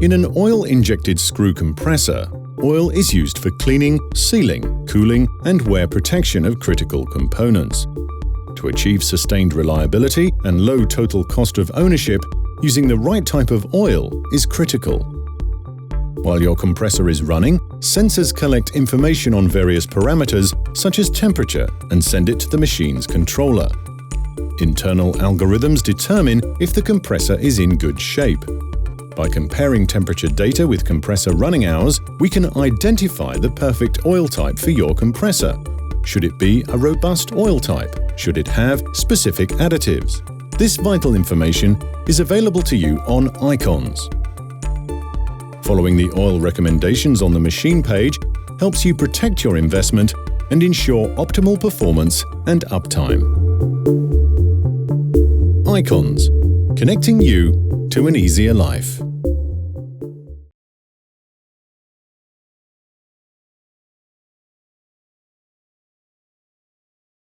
In an oil-injected screw compressor, oil is used for cleaning, sealing, cooling, and wear protection of critical components. To achieve sustained reliability and low total cost of ownership, using the right type of oil is critical. While your compressor is running, sensors collect information on various parameters such as temperature and send it to the machine's controller. Internal algorithms determine if the compressor is in good shape. By comparing temperature data with compressor running hours, we can identify the perfect oil type for your compressor. Should it be a robust oil type? Should it have specific additives? This vital information is available to you on Icons. Following the oil recommendations on the machine page helps you protect your investment and ensure optimal performance and uptime. Icons, connecting you to an easier life.